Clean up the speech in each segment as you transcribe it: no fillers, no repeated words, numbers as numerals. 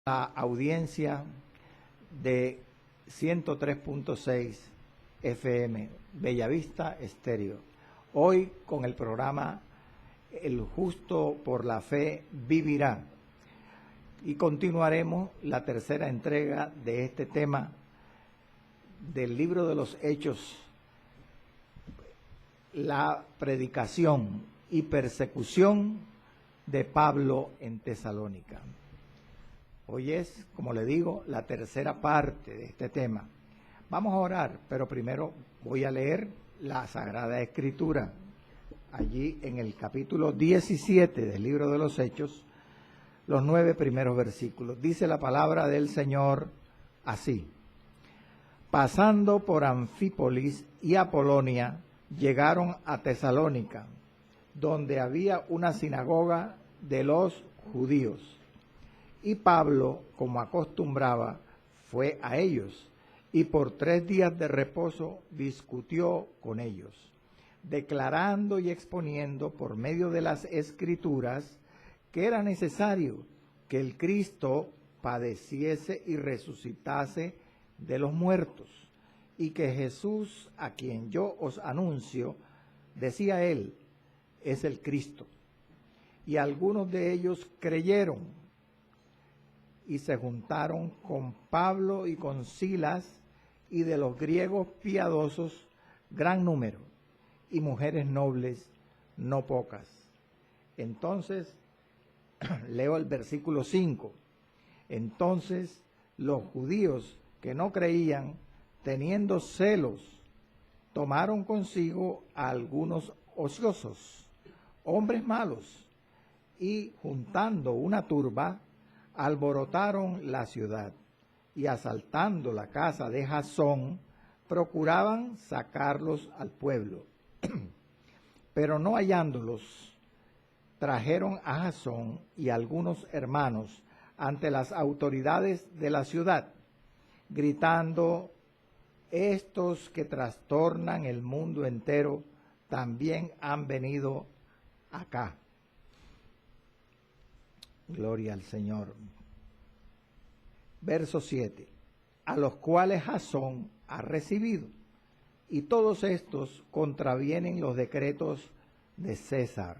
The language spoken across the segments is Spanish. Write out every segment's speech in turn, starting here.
La audiencia de 103.6 FM, Bellavista Estéreo. Hoy con el programa El Justo por la Fe Vivirá. Y continuaremos la tercera entrega de este tema del libro de los Hechos, la predicación y persecución de Pablo en Tesalónica. Hoy es, como le digo, la tercera parte de este tema. Vamos a orar, pero primero voy a leer la Sagrada Escritura. Allí en el capítulo 17 del libro de los Hechos, los 9 primeros versículos. Dice la palabra del Señor así: pasando por Anfípolis y Apolonia, llegaron a Tesalónica, donde había una sinagoga de los judíos. Y Pablo, como acostumbraba, fue a ellos, y por 3 días de reposo discutió con ellos, declarando y exponiendo por medio de las Escrituras que era necesario que el Cristo padeciese y resucitase de los muertos, y que Jesús, a quien yo os anuncio, decía él, es el Cristo. Y algunos de ellos creyeron, y se juntaron con Pablo y con Silas, y de los griegos piadosos gran número, y mujeres nobles no pocas. Entonces, leo el versículo 5. Entonces los judíos que no creían, teniendo celos, tomaron consigo a algunos ociosos, hombres malos, y juntando una turba, alborotaron la ciudad, y asaltando la casa de Jasón, procuraban sacarlos al pueblo. Pero no hallándolos, trajeron a Jasón y algunos hermanos ante las autoridades de la ciudad, gritando: estos que trastornan el mundo entero también han venido acá. Gloria al Señor. Verso 7. A los cuales Jasón ha recibido, y todos estos contravienen los decretos de César,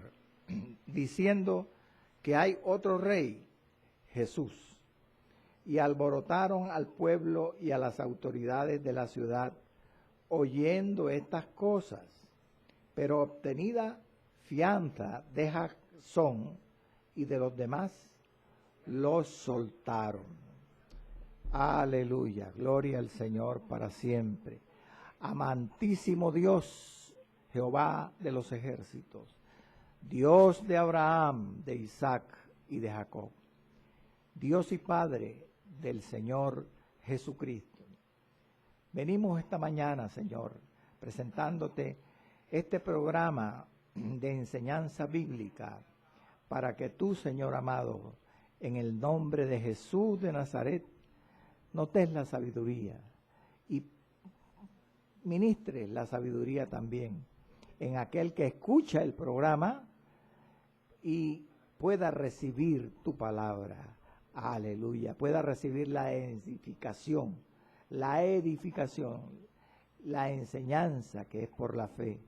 diciendo que hay otro rey, Jesús. Y alborotaron al pueblo y a las autoridades de la ciudad, oyendo estas cosas. Pero obtenida fianza de Jasón y de los demás, los soltaron. Aleluya, gloria al Señor para siempre. Amantísimo Dios, Jehová de los ejércitos, Dios de Abraham, de Isaac y de Jacob, Dios y Padre del Señor Jesucristo. Venimos esta mañana, Señor, presentándote este programa de enseñanza bíblica, para que tú, Señor amado, en el nombre de Jesús de Nazaret, nos des la sabiduría y ministres la sabiduría también en aquel que escucha el programa y pueda recibir tu palabra. Aleluya, pueda recibir la edificación, la enseñanza que es por la fe,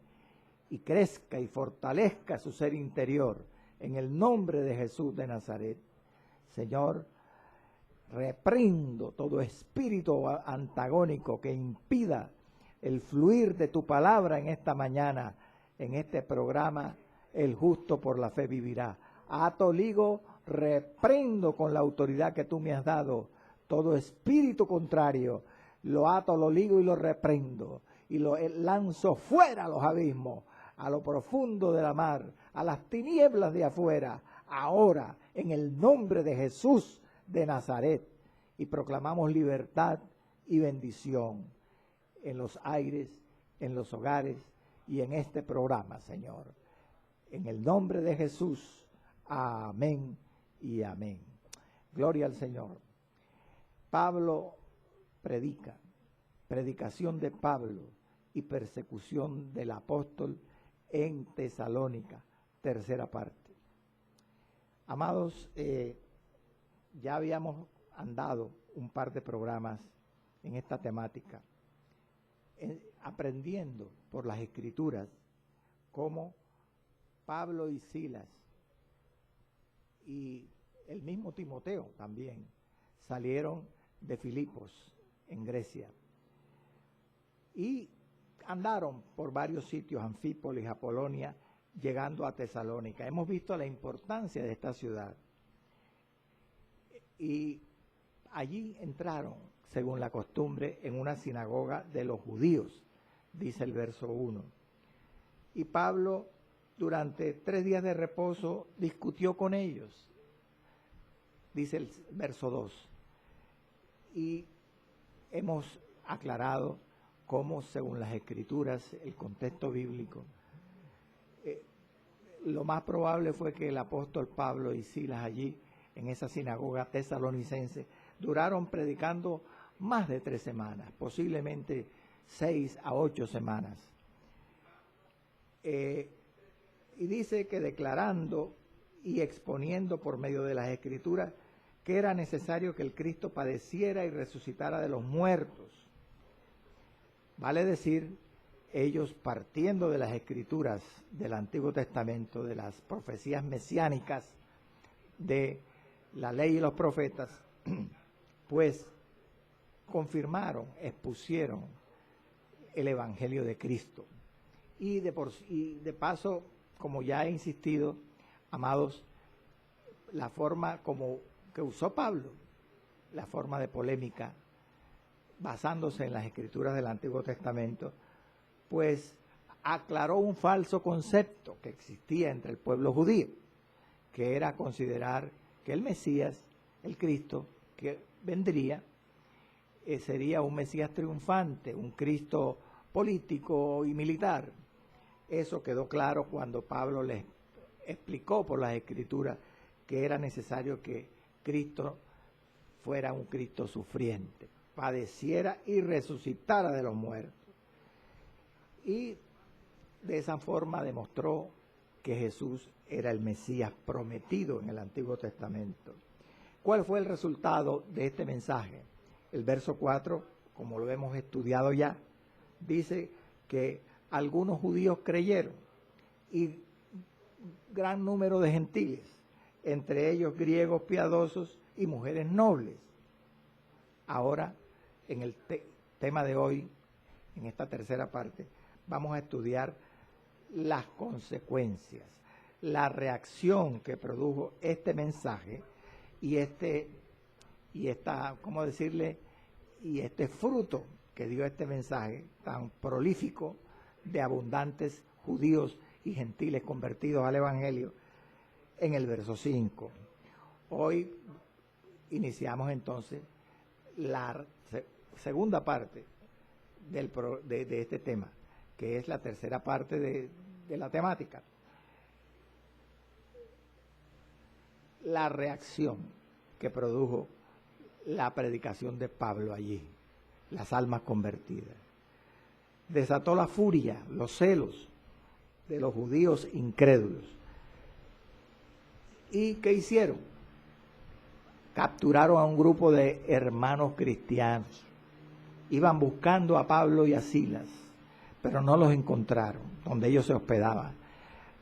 y crezca y fortalezca su ser interior en el nombre de Jesús de Nazaret. Señor, reprendo todo espíritu antagónico que impida el fluir de tu palabra en esta mañana, en este programa, El Justo por la Fe Vivirá. Ato, ligo, reprendo con la autoridad que tú me has dado todo espíritu contrario, lo ato, lo ligo y lo reprendo, y lo lanzo fuera a los abismos, a lo profundo de la mar, a las tinieblas de afuera, ahora, en el nombre de Jesús de Nazaret, y proclamamos libertad y bendición en los aires, en los hogares y en este programa, Señor. En el nombre de Jesús, amén y amén. Gloria al Señor. Pablo predica, predicación de Pablo y persecución del apóstol en Tesalónica, tercera parte. Amados, ya habíamos han dado un par de programas en esta temática, aprendiendo por las Escrituras cómo Pablo y Silas y el mismo Timoteo también salieron de Filipos en Grecia y andaron por varios sitios, Anfípolis, Apolonia, llegando a Tesalónica. Hemos visto la importancia de esta ciudad y allí entraron, según la costumbre, en una sinagoga de los judíos, dice el verso 1. Y Pablo, durante 3 días de reposo, discutió con ellos, dice el verso 2. Y hemos aclarado cómo, según las Escrituras, el contexto bíblico, lo más probable fue que el apóstol Pablo y Silas allí, en esa sinagoga tesalonicense, duraron predicando más de 3 semanas, posiblemente 6 a 8 semanas. Y dice que declarando y exponiendo por medio de las Escrituras que era necesario que el Cristo padeciera y resucitara de los muertos. Vale decir, ellos partiendo de las Escrituras del Antiguo Testamento, de las profecías mesiánicas, de la ley y los profetas, pues confirmaron, expusieron el Evangelio de Cristo. Y de paso, como ya he insistido, amados, la forma como que usó Pablo, la forma de polémica, basándose en las Escrituras del Antiguo Testamento, pues aclaró un falso concepto que existía entre el pueblo judío, que era considerar que el Mesías, el Cristo, que vendría, sería un Mesías triunfante, un Cristo político y militar. Eso quedó claro cuando Pablo les explicó por las Escrituras que era necesario que Cristo fuera un Cristo sufriente, padeciera y resucitara de los muertos. Y de esa forma demostró que Jesús era el Mesías prometido en el Antiguo Testamento. ¿Cuál fue el resultado de este mensaje? El verso 4, como lo hemos estudiado ya, dice que algunos judíos creyeron y gran número de gentiles, entre ellos griegos piadosos y mujeres nobles. Ahora, en el tema de hoy, en esta tercera parte, vamos a estudiar las consecuencias, la reacción que produjo este mensaje y este fruto que dio este mensaje tan prolífico de abundantes judíos y gentiles convertidos al Evangelio en el verso 5. Hoy iniciamos entonces la segunda parte de este tema, que es la tercera parte de la temática. La reacción que produjo la predicación de Pablo allí, las almas convertidas. Desató la furia, los celos de los judíos incrédulos. ¿Y qué hicieron? Capturaron a un grupo de hermanos cristianos. Iban buscando a Pablo y a Silas, pero no los encontraron donde ellos se hospedaban.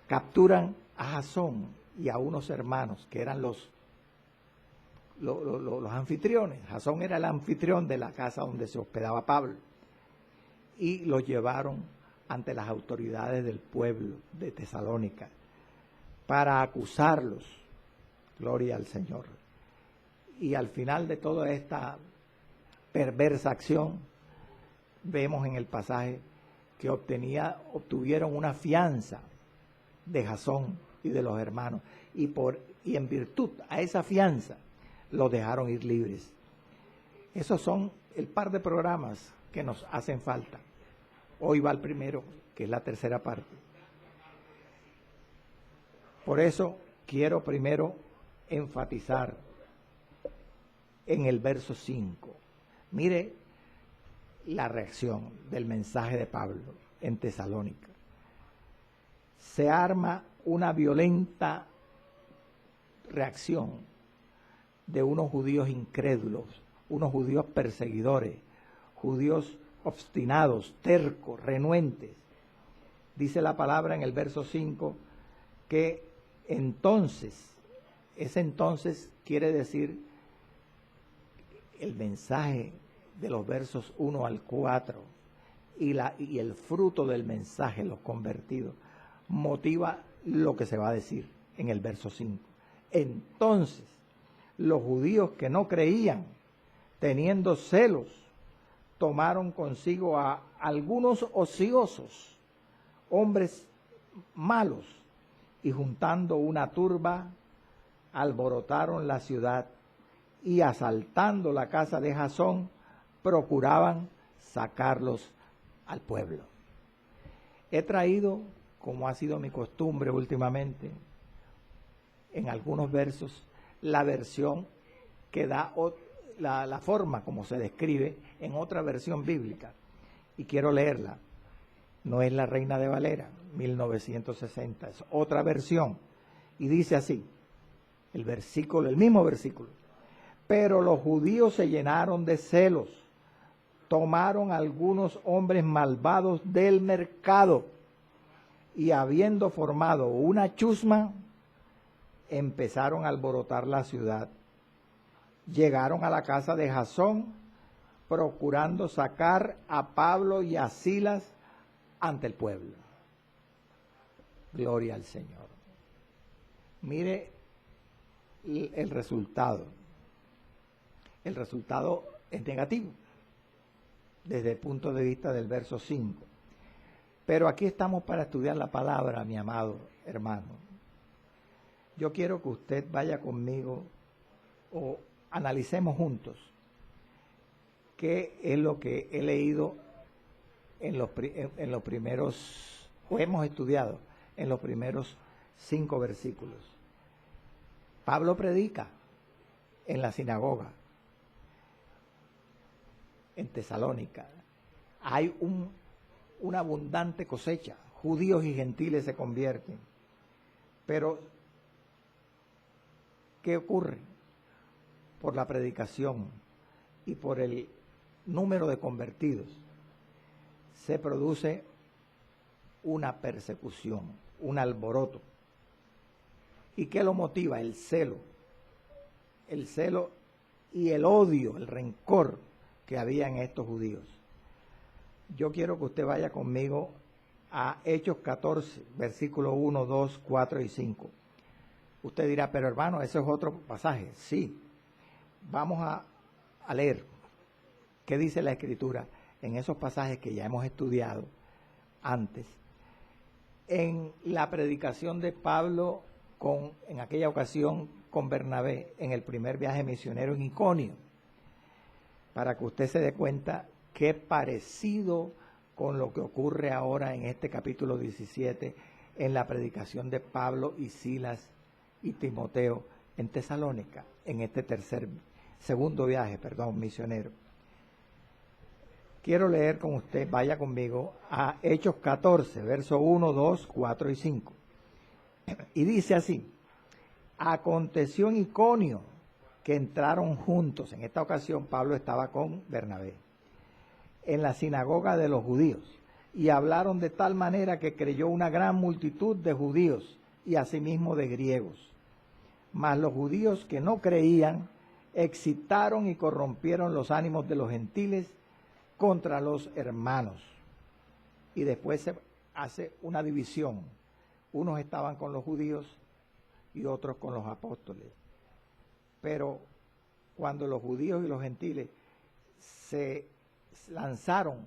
Capturan a Jasón y a unos hermanos que eran los anfitriones. Jasón era el anfitrión de la casa donde se hospedaba Pablo. Y los llevaron ante las autoridades del pueblo de Tesalónica para acusarlos. Gloria al Señor. Y al final de toda esta perversa acción, vemos en el pasaje que obtuvieron una fianza de Jasón y de los hermanos, y en virtud a esa fianza los dejaron ir libres. Esos son el par de programas que nos hacen falta. Hoy va el primero, que es la tercera parte. Por eso quiero primero enfatizar en el verso 5. Mire la reacción del mensaje de Pablo en Tesalónica. Se arma una violenta reacción de unos judíos incrédulos, unos judíos perseguidores, judíos obstinados, tercos, renuentes. Dice la palabra en el verso 5 que entonces, ese entonces quiere decir el mensaje de los versos 1 al 4 y el fruto del mensaje, los convertidos, motiva lo que se va a decir en el verso 5. Entonces, los judíos que no creían, teniendo celos, tomaron consigo a algunos ociosos, hombres malos, y juntando una turba, alborotaron la ciudad y asaltando la casa de Jasón, procuraban sacarlos al pueblo. He traído, como ha sido mi costumbre últimamente, en algunos versos, la versión que da la forma como se describe en otra versión bíblica. Y quiero leerla. No es la Reina de Valera, 1960, es otra versión. Y dice así, el mismo versículo. Pero los judíos se llenaron de celos, tomaron algunos hombres malvados del mercado y habiendo formado una chusma, empezaron a alborotar la ciudad. Llegaron a la casa de Jasón, procurando sacar a Pablo y a Silas ante el pueblo. Gloria al Señor. Mire el resultado. El resultado es negativo desde el punto de vista del verso 5. Pero aquí estamos para estudiar la palabra, mi amado hermano. Yo quiero que usted vaya conmigo o analicemos juntos qué es lo que he leído en los primeros, o hemos estudiado en los primeros 5 versículos. Pablo predica en la sinagoga en Tesalónica. Hay una abundante cosecha, judíos y gentiles se convierten. Pero, ¿qué ocurre? Por la predicación y por el número de convertidos, se produce una persecución, un alboroto. ¿Y qué lo motiva? El celo y el odio, el rencor que había en estos judíos. Yo quiero que usted vaya conmigo a Hechos 14, versículos 1, 2, 4 y 5. Usted dirá, pero hermano, ese es otro pasaje. Sí, vamos a leer qué dice la Escritura en esos pasajes que ya hemos estudiado antes. En la predicación de Pablo en aquella ocasión con Bernabé, en el primer viaje misionero en Iconio, para que usted se dé cuenta qué parecido con lo que ocurre ahora en este capítulo 17 en la predicación de Pablo y Silas y Timoteo en Tesalónica, en este segundo viaje misionero. Quiero leer con usted, vaya conmigo, a Hechos 14, versos 1, 2, 4 y 5. Y dice así: aconteció en Iconio que entraron juntos, en esta ocasión Pablo estaba con Bernabé, en la sinagoga de los judíos, y hablaron de tal manera que creyó una gran multitud de judíos y asimismo de griegos. Mas los judíos que no creían excitaron y corrompieron los ánimos de los gentiles contra los hermanos. Y después se hace una división. Unos estaban con los judíos y otros con los apóstoles. Pero cuando los judíos y los gentiles se lanzaron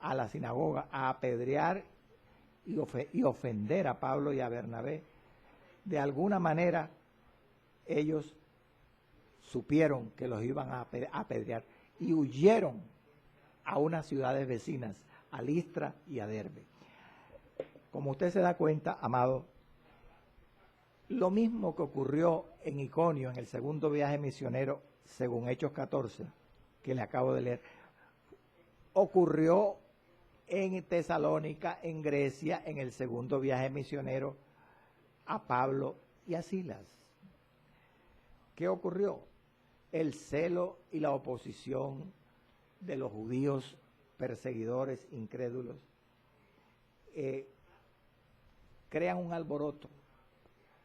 a la sinagoga a apedrear y ofender a Pablo y a Bernabé, de alguna manera ellos supieron que los iban a apedrear y huyeron a unas ciudades vecinas, a Listra y a Derbe. Como usted se da cuenta, amado, lo mismo que ocurrió en Iconio, en el segundo viaje misionero, según Hechos 14, que le acabo de leer, ocurrió en Tesalónica, en Grecia, en el segundo viaje misionero a Pablo y a Silas. ¿Qué ocurrió? El celo y la oposición de los judíos perseguidores, incrédulos, crean un alboroto,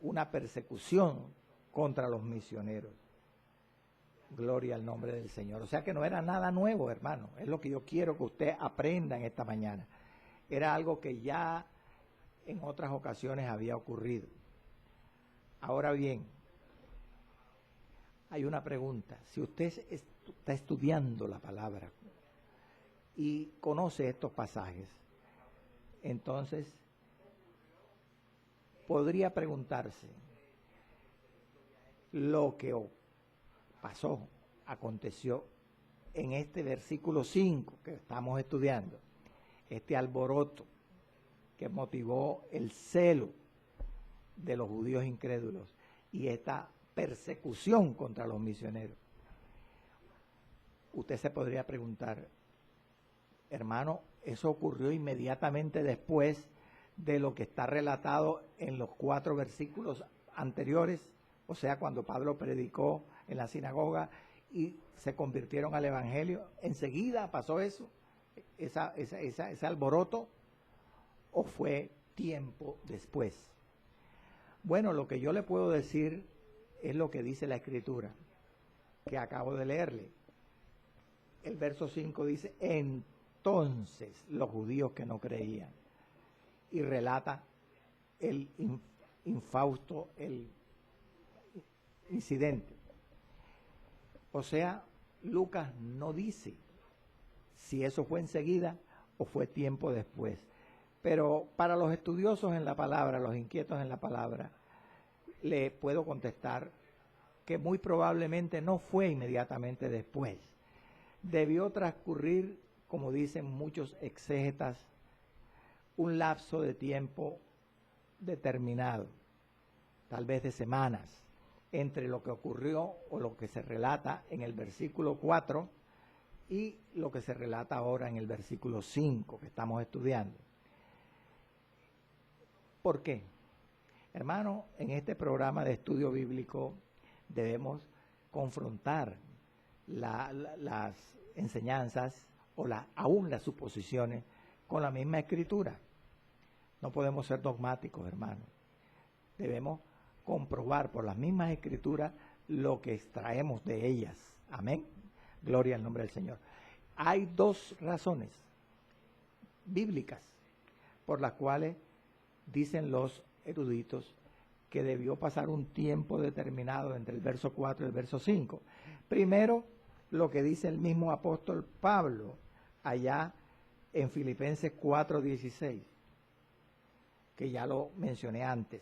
una persecución contra los misioneros. Gloria al nombre del Señor. O sea que no era nada nuevo, hermano. Es lo que yo quiero que usted aprenda en esta mañana. Era algo que ya en otras ocasiones había ocurrido. Ahora bien, hay una pregunta. Si usted está estudiando la palabra y conoce estos pasajes, entonces podría preguntarse, lo que pasó, aconteció en este versículo 5 que estamos estudiando, este alboroto que motivó el celo de los judíos incrédulos y esta persecución contra los misioneros. Usted se podría preguntar, hermano, ¿eso ocurrió inmediatamente después de lo que está relatado en los 4 versículos anteriores? O sea, cuando Pablo predicó en la sinagoga y se convirtieron al evangelio, ¿enseguida pasó eso? Ese alboroto, ¿o fue tiempo después? Bueno, lo que yo le puedo decir es lo que dice la Escritura, que acabo de leerle. El verso 5 dice, entonces los judíos que no creían, y relata el infausto, el incidente. O sea, Lucas no dice si eso fue enseguida o fue tiempo después. Pero para los estudiosos en la palabra, los inquietos en la palabra, le puedo contestar que muy probablemente no fue inmediatamente después. Debió transcurrir, como dicen muchos exégetas, un lapso de tiempo determinado, tal vez de semanas, entre lo que ocurrió o lo que se relata en el versículo 4 y lo que se relata ahora en el versículo 5 que estamos estudiando. ¿Por qué? Hermano, en este programa de estudio bíblico debemos confrontar las enseñanzas o aún las suposiciones con la misma Escritura. No podemos ser dogmáticos, hermano. Debemos comprobar por las mismas Escrituras lo que extraemos de ellas. Amén. Gloria al nombre del Señor. Hay 2 razones bíblicas por las cuales dicen los eruditos que debió pasar un tiempo determinado entre el verso 4 y el verso 5. Primero, lo que dice el mismo apóstol Pablo allá en Filipenses 4:16, que ya lo mencioné antes.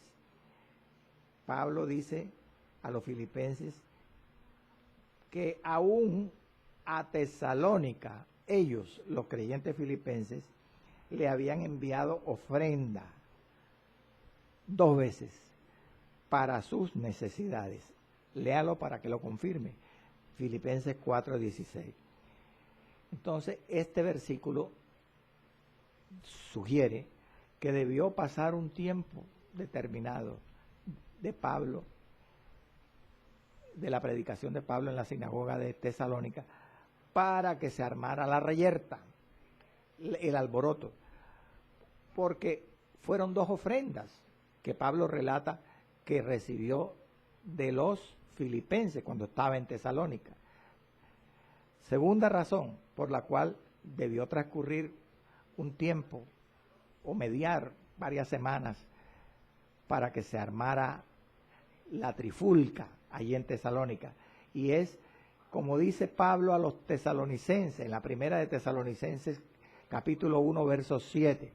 Pablo dice a los filipenses que aún a Tesalónica, ellos, los creyentes filipenses, le habían enviado ofrenda 2 veces para sus necesidades. Léalo para que lo confirme. Filipenses 4:16. Entonces, este versículo sugiere que debió pasar un tiempo determinado de Pablo, de la predicación de Pablo en la sinagoga de Tesalónica, para que se armara la reyerta, el alboroto, porque fueron 2 ofrendas que Pablo relata que recibió de los filipenses cuando estaba en Tesalónica. Segunda razón por la cual debió transcurrir un tiempo o mediar varias semanas para que se armara la trifulca allí en Tesalónica, y es como dice Pablo a los tesalonicenses en la primera de Tesalonicenses capítulo 1 verso 7.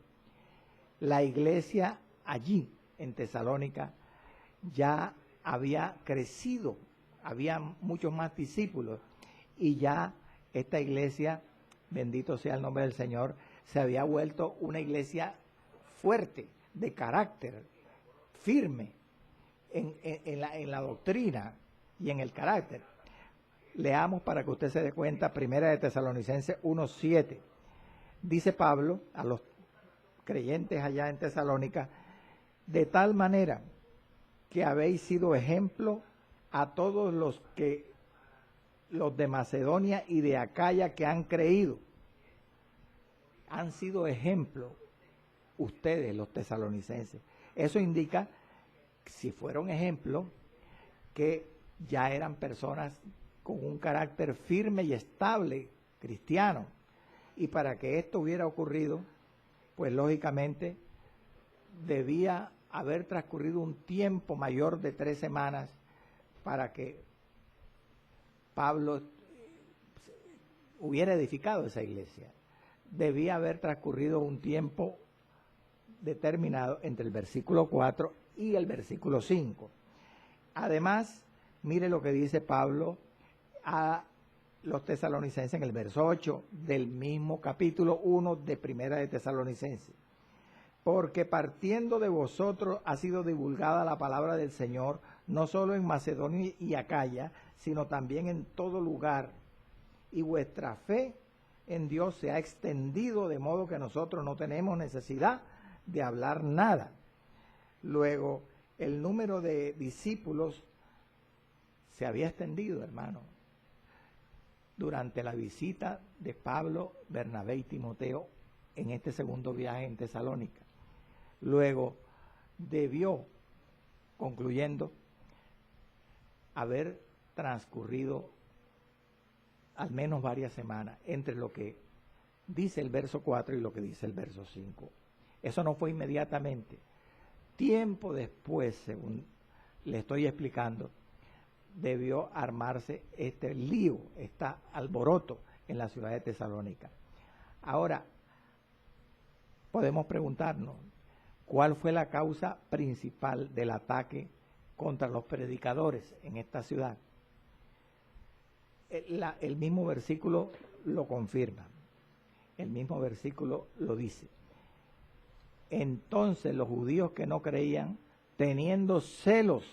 La iglesia allí en Tesalónica ya había crecido, había muchos más discípulos, y ya esta iglesia, bendito sea el nombre del Señor, se había vuelto una iglesia fuerte, de carácter, firme en la doctrina y en el carácter. Leamos para que usted se dé cuenta, primera de Tesalonicenses 1:7. Dice Pablo a los creyentes allá en Tesalónica, de tal manera que habéis sido ejemplo a todos los de Macedonia y de Acaya que han creído. Han sido ejemplo ustedes, los tesalonicenses. Eso indica, si fueron ejemplo, que ya eran personas con un carácter firme y estable, cristiano. Y para que esto hubiera ocurrido, pues lógicamente debía haber transcurrido un tiempo mayor de 3 semanas para que Pablo hubiera edificado esa iglesia. Debía haber transcurrido un tiempo determinado entre el versículo 4 y el versículo 5. Además, mire lo que dice Pablo a los tesalonicenses en el verso 8 del mismo capítulo 1 de Primera de Tesalonicenses. Porque partiendo de vosotros ha sido divulgada la palabra del Señor, no solo en Macedonia y Acaya, sino también en todo lugar. Y vuestra fe en Dios se ha extendido, de modo que nosotros no tenemos necesidad de hablar nada. Luego, el número de discípulos se había extendido, hermano, durante la visita de Pablo, Bernabé y Timoteo en este segundo viaje en Tesalónica. Luego debió, concluyendo, haber transcurrido al menos varias semanas entre lo que dice el verso 4 y lo que dice el verso 5. Eso no fue inmediatamente. Tiempo después, según le estoy explicando, debió armarse este lío, este alboroto en la ciudad de Tesalónica. Ahora, podemos preguntarnos, ¿cuál fue la causa principal del ataque contra los predicadores en esta ciudad? El mismo versículo lo confirma. El mismo versículo lo dice. Entonces los judíos que no creían, teniendo celos,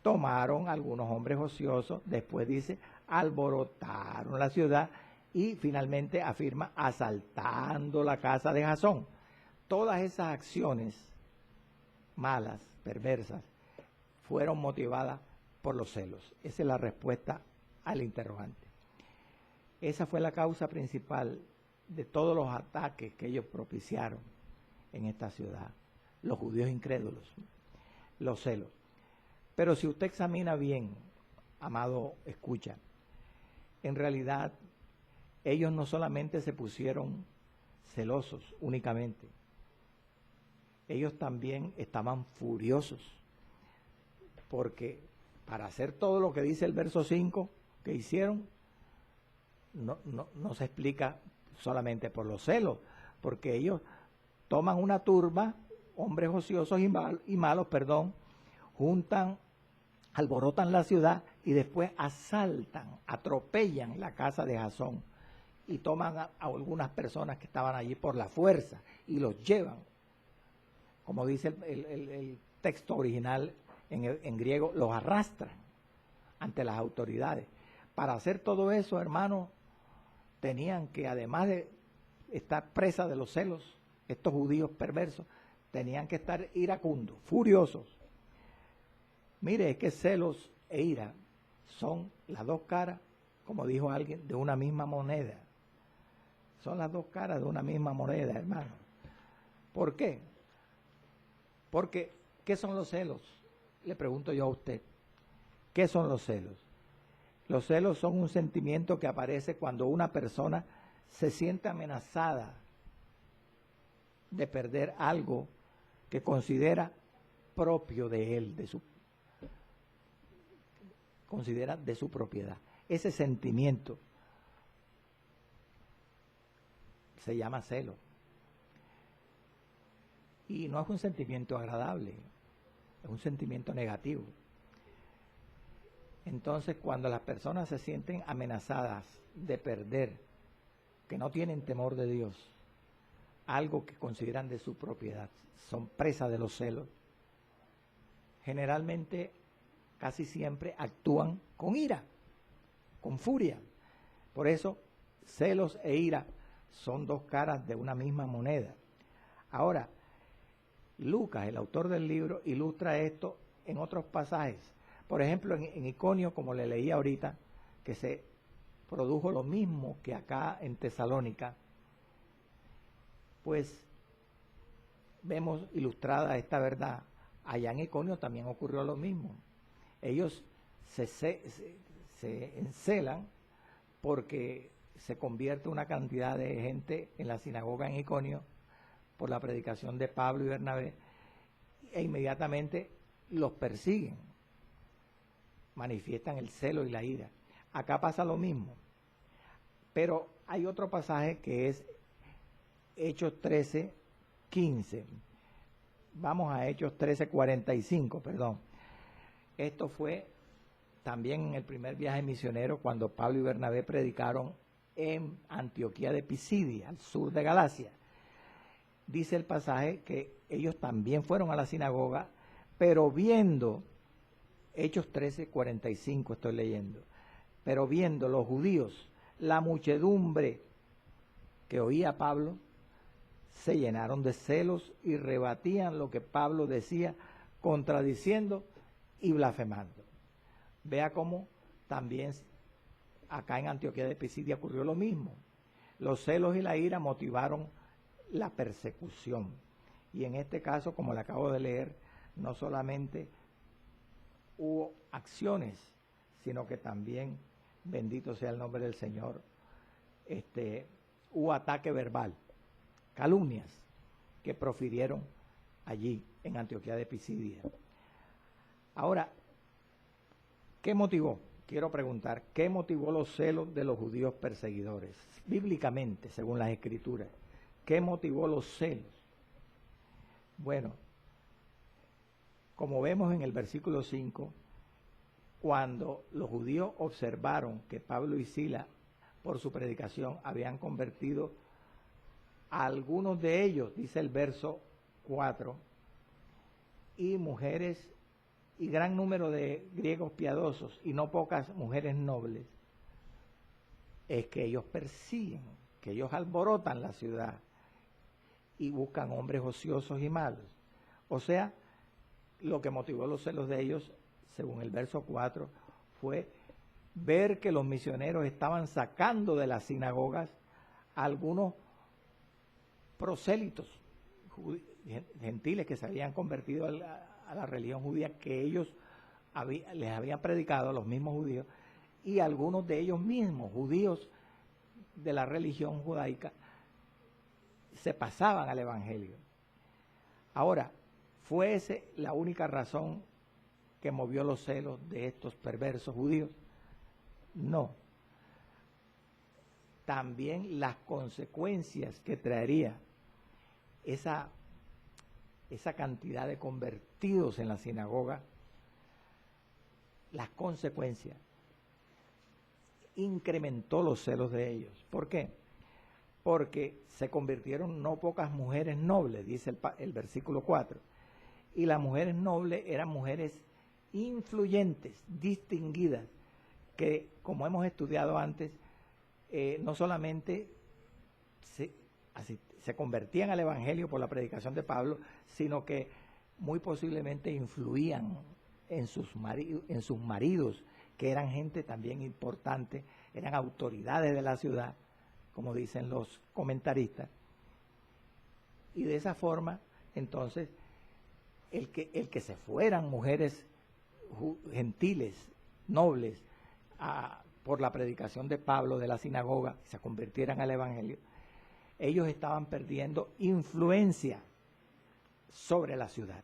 tomaron algunos hombres ociosos, después dice, alborotaron la ciudad y finalmente afirma, asaltando la casa de Jasón. Todas esas acciones malas, perversas, fueron motivadas por los celos. Esa es la respuesta al interrogante. Esa fue la causa principal de todos los ataques que ellos propiciaron en esta ciudad. Los judíos incrédulos, los celos. Pero si usted examina bien, amado escucha, en realidad ellos no solamente se pusieron celosos únicamente, ellos también estaban furiosos, porque para hacer todo lo que dice el verso 5 que hicieron, no se explica solamente por los celos, porque ellos toman una turba, hombres ociosos y malos, juntan, alborotan la ciudad y después asaltan, atropellan la casa de Jasón y toman a algunas personas que estaban allí por la fuerza y los llevan, como dice el texto original en griego, los arrastran ante las autoridades. Para hacer todo eso, hermanos, tenían que, además de estar presa de los celos, estos judíos perversos, tenían que estar iracundos, furiosos. Mire, es que celos e ira son las dos caras, como dijo alguien, de una misma moneda. Son las dos caras de una misma moneda, hermano. ¿Por qué? Porque, ¿qué son los celos? Le pregunto yo a usted, ¿qué son los celos? Los celos son un sentimiento que aparece cuando una persona se siente amenazada de perder algo que considera propio de él, considera de su propiedad. Ese sentimiento se llama celo. Y no es un sentimiento agradable, es un sentimiento negativo. Entonces, cuando las personas se sienten amenazadas de perder, que no tienen temor de Dios, algo que consideran de su propiedad, son presas de los celos, generalmente, casi siempre actúan con ira, con furia. Por eso, celos e ira son dos caras de una misma moneda. Ahora, Lucas, el autor del libro, ilustra esto en otros pasajes. Por ejemplo, en Iconio, como le leí ahorita, que se produjo lo mismo que acá en Tesalónica, pues vemos ilustrada esta verdad. Allá en Iconio también ocurrió lo mismo. Ellos se encelan porque se convierte una cantidad de gente en la sinagoga en Iconio por la predicación de Pablo y Bernabé, e inmediatamente los persiguen, manifiestan el celo y la ira. Acá pasa lo mismo, pero hay otro pasaje que es Hechos 13:15. Vamos a Hechos 13:45, perdón. Esto fue también en el primer viaje misionero, cuando Pablo y Bernabé predicaron en Antioquía de Pisidia, al sur de Galacia. Dice el pasaje que ellos también fueron a la sinagoga, pero viendo, Hechos 13:45 estoy leyendo, pero viendo los judíos la muchedumbre que oía a Pablo, se llenaron de celos y rebatían lo que Pablo decía, contradiciendo y blasfemando. Vea cómo también acá en Antioquía de Pisidia ocurrió lo mismo. Los celos y la ira motivaron la persecución. Y en este caso, como le acabo de leer, no solamente hubo acciones, sino que también, bendito sea el nombre del Señor, hubo ataque verbal, calumnias que profirieron allí en Antioquía de Pisidia. Ahora, ¿qué motivó? Quiero preguntar, ¿qué motivó los celos de los judíos perseguidores? Bíblicamente, según las Escrituras, ¿qué motivó los celos? Bueno, como vemos en el versículo 5, cuando los judíos observaron que Pablo y Silas, por su predicación, habían convertido a algunos de ellos, dice el verso 4, y mujeres y gran número de griegos piadosos y no pocas mujeres nobles, es que ellos persiguen, que ellos alborotan la ciudad y buscan hombres ociosos y malos. O sea, lo que motivó los celos de ellos, según el verso 4, fue ver que los misioneros estaban sacando de las sinagogas a algunos prosélitos gentiles que se habían convertido a la religión judía que ellos les habían predicado a los mismos judíos, y algunos de ellos mismos, judíos de la religión judaica, se pasaban al evangelio. Ahora, ¿fue esa la única razón que movió los celos de estos perversos judíos? No. También las consecuencias que traería esa cantidad de convertidos en la sinagoga, las consecuencias, incrementó los celos de ellos. ¿Por qué? Porque se convirtieron no pocas mujeres nobles, dice el versículo 4, y las mujeres nobles eran mujeres influyentes, distinguidas, que, como hemos estudiado antes, no solamente se convertían al evangelio por la predicación de Pablo, sino que muy posiblemente influían en sus maridos, que eran gente también importante, eran autoridades de la ciudad, como dicen los comentaristas. Y de esa forma, entonces, el que se fueran mujeres gentiles, nobles, por la predicación de Pablo de la sinagoga, se convirtieran al evangelio, ellos estaban perdiendo influencia sobre la ciudad,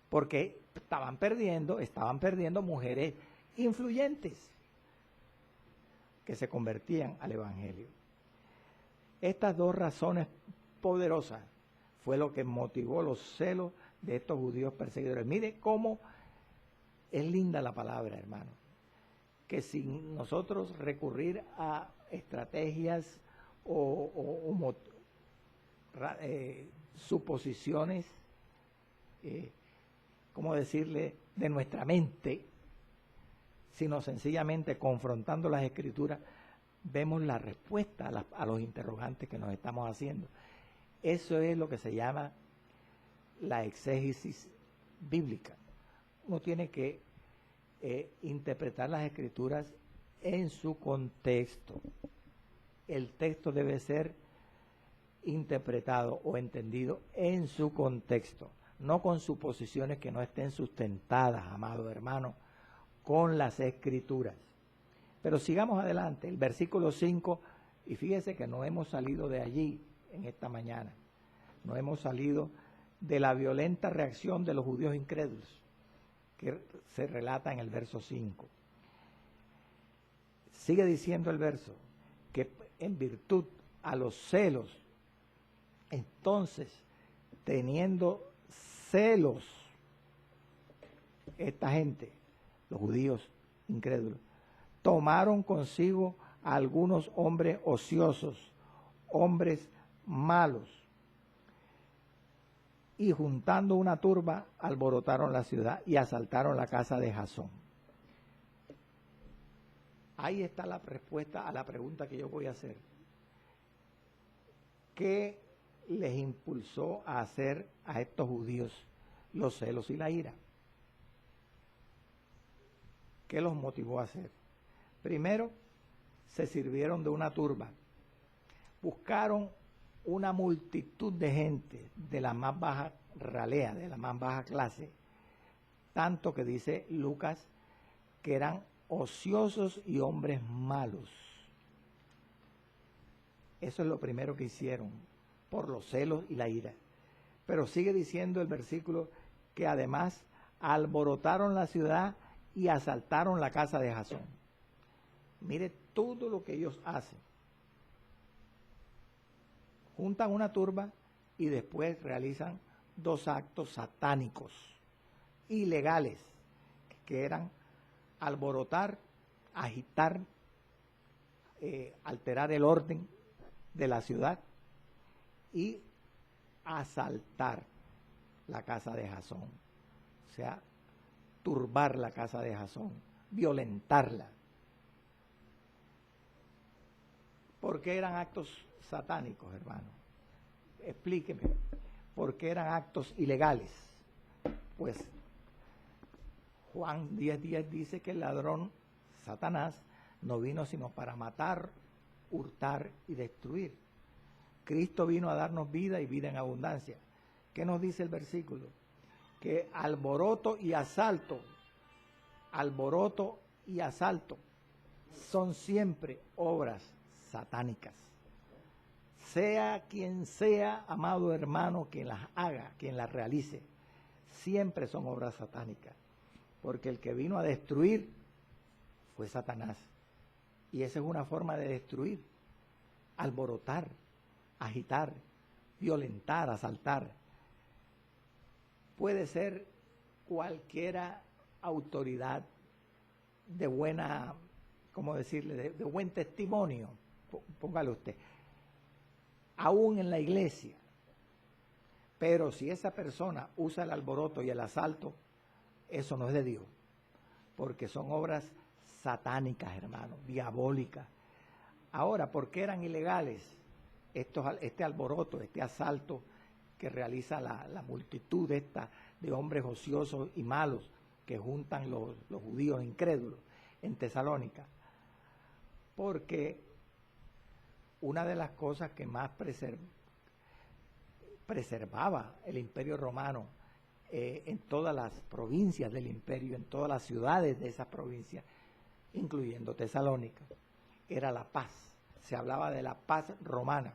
porque estaban perdiendo mujeres influyentes que se convertían al evangelio. Estas dos razones poderosas fue lo que motivó los celos de estos judíos perseguidores. Mire cómo es linda la palabra, hermano, que sin nosotros recurrir a estrategias o suposiciones, ¿cómo decirle?, de nuestra mente, sino sencillamente confrontando las Escrituras, vemos la respuesta a los interrogantes que nos estamos haciendo. Eso es lo que se llama la exégesis bíblica. uno tiene que interpretar las Escrituras en su contexto. El texto debe ser interpretado o entendido en su contexto, no con suposiciones que no estén sustentadas, amado hermano, con las Escrituras. Pero sigamos adelante, el versículo 5, y fíjese que no hemos salido de allí en esta mañana, no hemos salido de la violenta reacción de los judíos incrédulos, que se relata en el verso 5. Sigue diciendo el verso, que en virtud a los celos, entonces, teniendo celos, esta gente, los judíos incrédulos, tomaron consigo a algunos hombres ociosos, hombres malos, y juntando una turba, alborotaron la ciudad y asaltaron la casa de Jasón. Ahí está la respuesta a la pregunta que yo voy a hacer. ¿Qué les impulsó a hacer a estos judíos los celos y la ira? ¿Qué los motivó a hacer? Primero, se sirvieron de una turba. Buscaron una multitud de gente de la más baja ralea, de la más baja clase, tanto que dice Lucas que eran ociosos y hombres malos. Eso es lo primero que hicieron, por los celos y la ira. Pero sigue diciendo el versículo que además alborotaron la ciudad y asaltaron la casa de Jasón. Mire todo lo que ellos hacen. Juntan una turba y después realizan dos actos satánicos, ilegales, que eran alborotar, agitar, alterar el orden de la ciudad y asaltar la casa de Jasón. O sea, turbar la casa de Jasón, violentarla. ¿Por qué eran actos satánicos, hermano? Explíqueme. ¿Por qué eran actos ilegales? Pues Juan 10:10 dice que el ladrón, Satanás, no vino sino para matar, hurtar y destruir. Cristo vino a darnos vida y vida en abundancia. ¿Qué nos dice el versículo? Que alboroto y asalto son siempre obras satánicas. Sea quien sea, amado hermano, quien las haga, quien las realice, siempre son obras satánicas. Porque el que vino a destruir fue Satanás. Y esa es una forma de destruir, alborotar, agitar, violentar, asaltar. Puede ser cualquiera autoridad de buena, ¿cómo decirle?, de buen testimonio, póngale usted, aún en la iglesia. Pero si esa persona usa el alboroto y el asalto, eso no es de Dios, porque son obras satánicas, hermano, diabólicas. Ahora, ¿por qué eran ilegales este alboroto, este asalto que realiza la multitud de hombres ociosos y malos que juntan los judíos incrédulos en Tesalónica? Porque una de las cosas que más preservaba el Imperio Romano en todas las provincias del imperio, en todas las ciudades de esas provincias, incluyendo Tesalónica, era la paz. Se hablaba de la paz romana.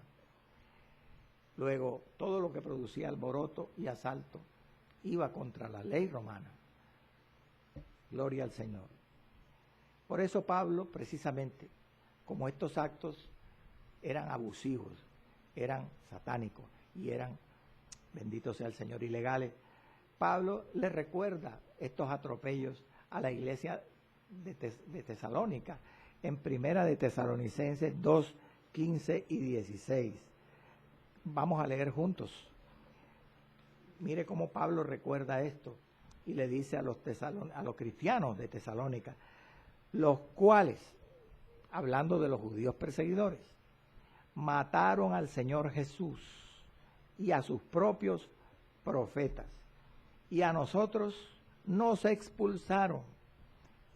Luego, todo lo que producía alboroto y asalto iba contra la ley romana. Gloria al Señor. Por eso Pablo, precisamente, como estos actos eran abusivos, eran satánicos y eran, bendito sea el Señor, ilegales, Pablo le recuerda estos atropellos a la iglesia de Tesalónica, en Primera de Tesalonicenses 2, 15 y 16. Vamos a leer juntos. Mire cómo Pablo recuerda esto y le dice a los cristianos de Tesalónica, los cuales, hablando de los judíos perseguidores, mataron al Señor Jesús y a sus propios profetas, y a nosotros nos expulsaron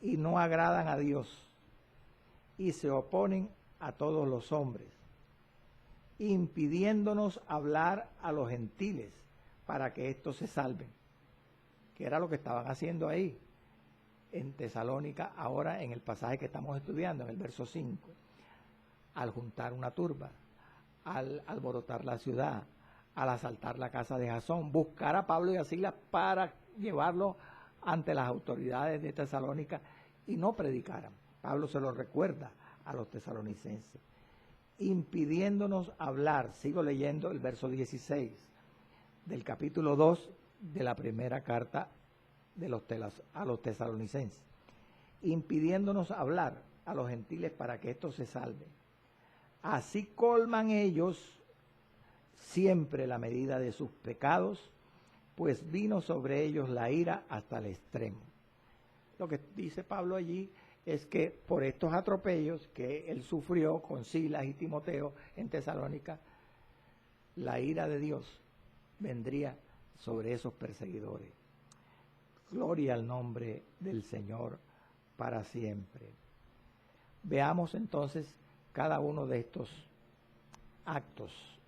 y no agradan a Dios y se oponen a todos los hombres, impidiéndonos hablar a los gentiles para que éstos se salven, que era lo que estaban haciendo ahí en Tesalónica, ahora en el pasaje que estamos estudiando, en el verso 5, al juntar una turba, al alborotar la ciudad, al asaltar la casa de Jasón, buscar a Pablo y a Silas para llevarlo ante las autoridades de Tesalónica y no predicaran. Pablo se lo recuerda a los tesalonicenses, impidiéndonos hablar. Sigo leyendo el verso 16 del capítulo 2 de la primera carta a los tesalonicenses, impidiéndonos hablar a los gentiles para que estos se salven. Así colman ellos siempre la medida de sus pecados, pues vino sobre ellos la ira hasta el extremo. Lo que dice Pablo allí es que por estos atropellos que él sufrió con Silas y Timoteo en Tesalónica, la ira de Dios vendría sobre esos perseguidores. Gloria al nombre del Señor para siempre. Veamos entonces cada uno de estos actos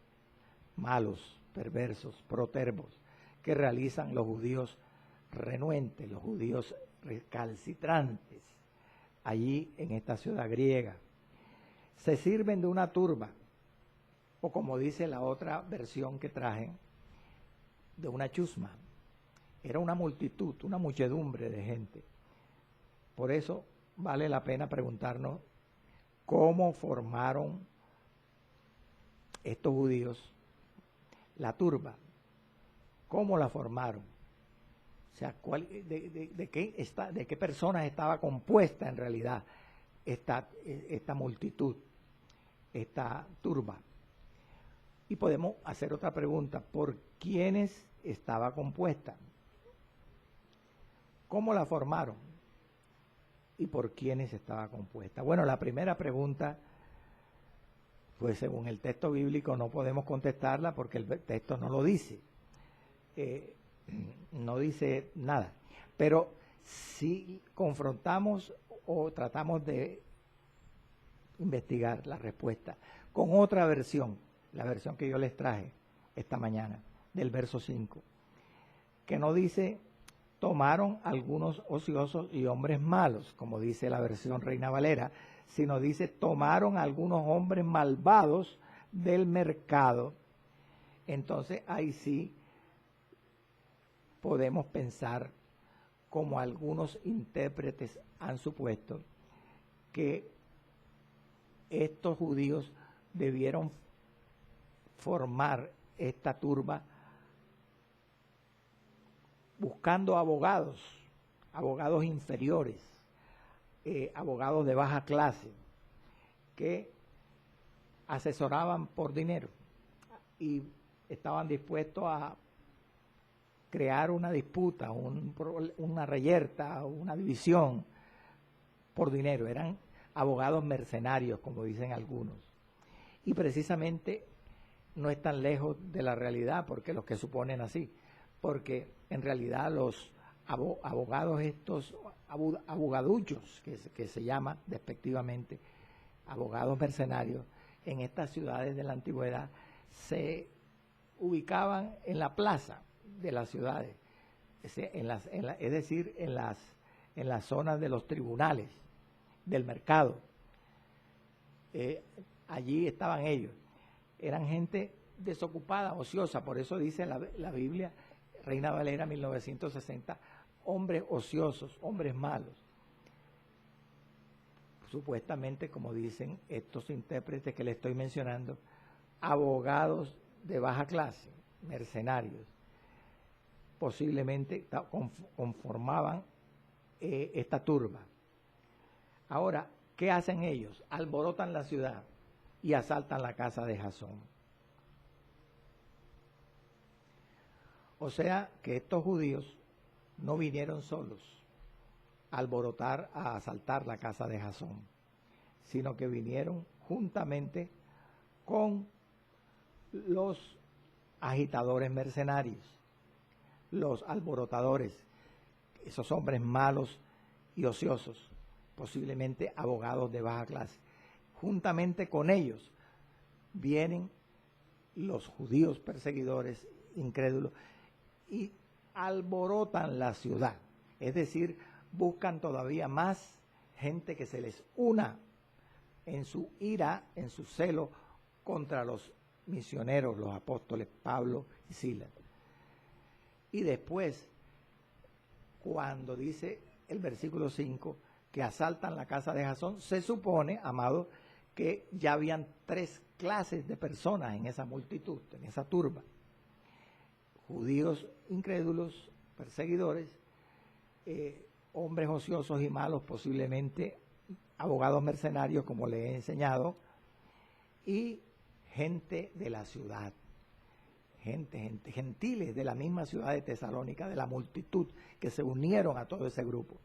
malos, perversos, protervos que realizan los judíos renuentes, los judíos recalcitrantes allí en esta ciudad griega. Se sirven de una turba, o como dice la otra versión que traje, de una chusma. Era una multitud, una muchedumbre de gente. Por eso vale la pena preguntarnos cómo formaron estos judíos la turba. ¿Cómo la formaron? O sea, de qué personas estaba compuesta en realidad esta multitud, esta turba. Y podemos hacer otra pregunta: ¿por quiénes estaba compuesta? ¿Cómo la formaron? ¿Y por quiénes estaba compuesta? Bueno, la primera pregunta, pues según el texto bíblico no podemos contestarla porque el texto no lo dice. No dice nada. Pero si confrontamos o tratamos de investigar la respuesta con otra versión, la versión que yo les traje esta mañana, del verso 5, que no dice tomaron algunos ociosos y hombres malos, como dice la versión Reina Valera, sino dice tomaron algunos hombres malvados del mercado. Entonces ahí sí podemos pensar, como algunos intérpretes han supuesto, que estos judíos debieron formar esta turba buscando abogados inferiores, abogados de baja clase, que asesoraban por dinero y estaban dispuestos a crear una disputa, una reyerta, una división por dinero. Eran abogados mercenarios, como dicen algunos. Y precisamente no es tan lejos de la realidad, porque los que suponen así, porque en realidad los abogados estos, abogaduchos, que se llama despectivamente, abogados mercenarios, en estas ciudades de la antigüedad se ubicaban en la plaza de las ciudades, es decir, en las zonas de los tribunales, del mercado. Allí estaban ellos. Eran gente desocupada, ociosa, por eso dice la Biblia, Reina Valera 1960, hombres ociosos, hombres malos. Supuestamente, como dicen estos intérpretes que le estoy mencionando, abogados de baja clase, mercenarios, posiblemente conformaban esta turba. Ahora, ¿qué hacen ellos? Alborotan la ciudad y asaltan la casa de Jasón. O sea que estos judíos no vinieron solos a alborotar, a asaltar la casa de Jasón, sino que vinieron juntamente con los agitadores mercenarios, los alborotadores, esos hombres malos y ociosos, posiblemente abogados de baja clase. Juntamente con ellos vienen los judíos perseguidores, incrédulos, y alborotan la ciudad. Es decir, buscan todavía más gente que se les una en su ira, en su celo contra los misioneros, los apóstoles Pablo y Silas. Y después, cuando dice el versículo 5 que asaltan la casa de Jasón, se supone, amado, que ya habían 3 clases de personas en esa multitud, en esa turba. Judíos incrédulos, perseguidores, hombres ociosos y malos, posiblemente abogados mercenarios, como le he enseñado, y gente de la ciudad, gentiles de la misma ciudad de Tesalónica, de la multitud que se unieron a todo ese grupo.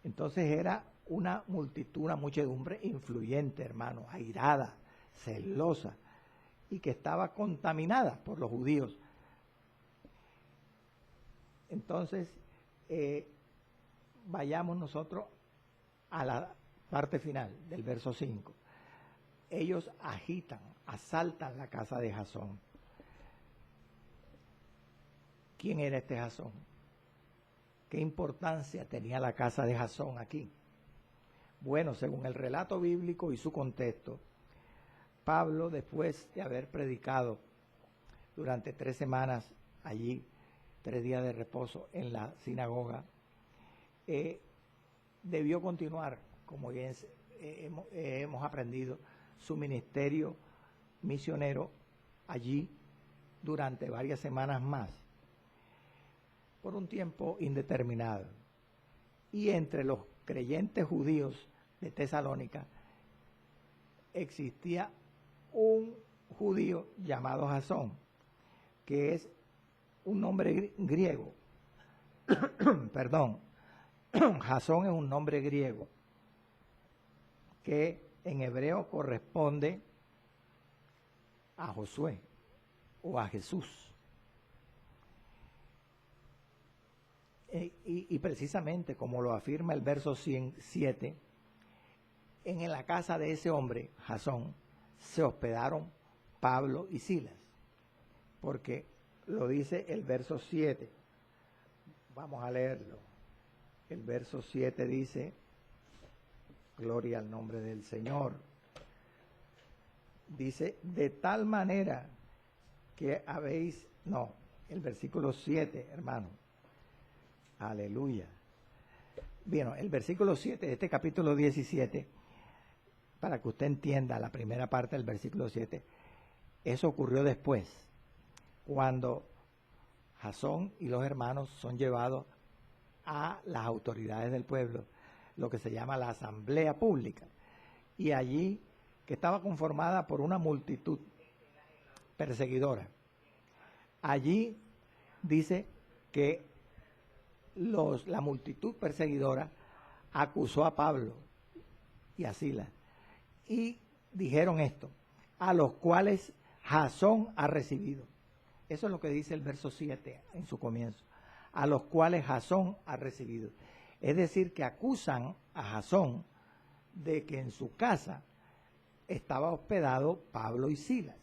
Entonces era una multitud, una muchedumbre influyente, hermano, airada, celosa, y que estaba contaminada por los judíos. Entonces, vayamos nosotros a la parte final del verso 5. Ellos agitan, asaltan la casa de Jasón. ¿Quién era este Jasón? ¿Qué importancia tenía la casa de Jasón aquí? Bueno, según el relato bíblico y su contexto, Pablo, después de haber predicado durante 3 semanas allí, 3 días de reposo en la sinagoga, debió continuar, como bien hemos aprendido, su ministerio misionero allí durante varias semanas más, por un tiempo indeterminado. Y entre los creyentes judíos de Tesalónica existía un judío llamado Jasón, que es un nombre griego. Perdón, Jasón es un nombre griego que en hebreo corresponde a Josué o a Jesús. Y precisamente como lo afirma el verso 107, en la casa de ese hombre, Jasón, se hospedaron Pablo y Silas, porque lo dice el verso 7. Vamos a leerlo. El verso 7 dice, gloria al nombre del Señor. Dice, de tal manera que el versículo 7, hermano. Aleluya. Bien, el versículo 7 de este capítulo 17, para que usted entienda la primera parte del versículo 7, eso ocurrió después, cuando Jasón y los hermanos son llevados a las autoridades del pueblo, lo que se llama la asamblea pública, y allí, que estaba conformada por una multitud perseguidora, allí dice que la multitud perseguidora acusó a Pablo y a Silas y dijeron esto, a los cuales Jasón ha recibido. Eso es lo que dice el verso 7 en su comienzo, a los cuales Jasón ha recibido. Es decir, que acusan a Jasón de que en su casa estaba hospedado Pablo y Silas.